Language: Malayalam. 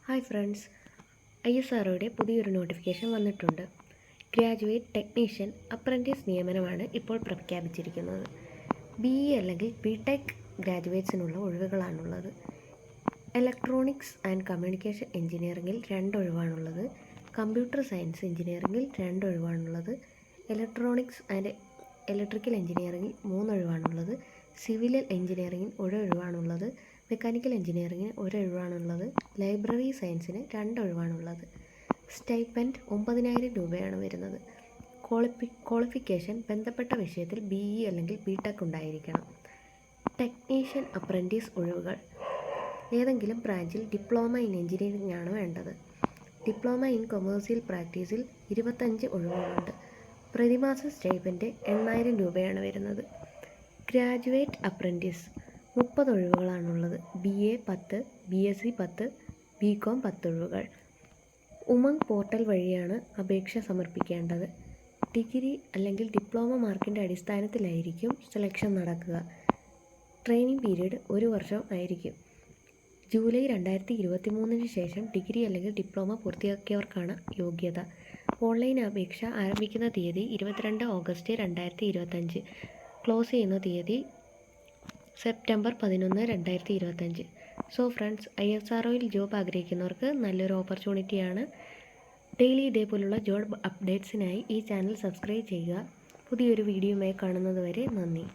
ഹായ് ഫ്രണ്ട്സ്, ISROയുടെ പുതിയൊരു നോട്ടിഫിക്കേഷൻ വന്നിട്ടുണ്ട്. ഗ്രാജുവേറ്റ് ടെക്നീഷ്യൻ അപ്രൻറ്റീസ് നിയമനമാണ് ഇപ്പോൾ പ്രഖ്യാപിച്ചിരിക്കുന്നത്. BE അല്ലെങ്കിൽ BTech ഗ്രാജുവേറ്റ്സിനുള്ള ഒഴിവുകളാണുള്ളത്. ഇലക്ട്രോണിക്സ് ആൻഡ് കമ്മ്യൂണിക്കേഷൻ എഞ്ചിനീയറിംഗിൽ 2 ഒഴിവാണുള്ളത്. കമ്പ്യൂട്ടർ സയൻസ് എഞ്ചിനീയറിംഗിൽ 2 ഒഴിവാണുള്ളത്. ഇലക്ട്രോണിക്സ് ആൻഡ് ഇലക്ട്രിക്കൽ എഞ്ചിനീയറിംഗിൽ 3 ഒഴിവാണുള്ളത്. സിവിൽ എഞ്ചിനീയറിംഗിൽ 1 ഒഴിവാണുള്ളത്. മെക്കാനിക്കൽ എഞ്ചിനീയറിംഗിന് 1 ഒഴിവാണുള്ളത്. ലൈബ്രറി സയൻസിന് 2 ഒഴിവാണുള്ളത്. സ്റ്റൈപ്പൻഡ് 9,000 രൂപയാണ് വരുന്നത്. ക്വാളിഫിക്കേഷൻ ബന്ധപ്പെട്ട വിഷയത്തിൽ BE അല്ലെങ്കിൽ BTech ഉണ്ടായിരിക്കണം. ടെക്നീഷ്യൻ അപ്രൻറ്റീസ് ഒഴിവുകൾ. ഏതെങ്കിലും ബ്രാഞ്ചിൽ ഡിപ്ലോമ ഇൻ എഞ്ചിനീയറിംഗ് ആണ് വേണ്ടത്. ഡിപ്ലോമ ഇൻ കൊമേഴ്സ്യൽ പ്രാക്ടീസിൽ 25 ഒഴിവുകളുണ്ട്. പ്രതിമാസ സ്റ്റൈപ്പൻഡ് 8,000 രൂപയാണ് വരുന്നത്. ഗ്രാജുവേറ്റ് അപ്രൻറ്റീസ് 30 ഒഴിവുകളാണുള്ളത്. BA 10, BSc 10, BCom 10 ഒഴിവുകൾ. ഉമംഗ് പോർട്ടൽ വഴിയാണ് അപേക്ഷ സമർപ്പിക്കേണ്ടത്. ഡിഗ്രി അല്ലെങ്കിൽ ഡിപ്ലോമ മാർക്കിൻ്റെ അടിസ്ഥാനത്തിലായിരിക്കും സെലക്ഷൻ നടക്കുക. ട്രെയിനിങ് പീരീഡ് 1 വർഷം ആയിരിക്കും. ജൂലൈ 2023 ശേഷം ഡിഗ്രി അല്ലെങ്കിൽ ഡിപ്ലോമ പൂർത്തിയാക്കിയവർക്കാണ് യോഗ്യത. ഓൺലൈൻ അപേക്ഷ ആരംഭിക്കുന്ന തീയതി 22 ഓഗസ്റ്റ് 2025. ക്ലോസ് ചെയ്യുന്ന തീയതി സെപ്റ്റംബർ 11, 2025. സോ ഫ്രണ്ട്സ്, ISROയിൽ ജോബ് ആഗ്രഹിക്കുന്നവർക്ക് നല്ലൊരു ഓപ്പർച്യൂണിറ്റിയാണ്. ഡെയിലി ഇതേപോലുള്ള ജോബ് അപ്ഡേറ്റ്സിനായി ഈ ചാനൽ സബ്സ്ക്രൈബ് ചെയ്യുക. പുതിയൊരു വീഡിയോയുമായി കാണുന്നത് വരെ നന്ദി.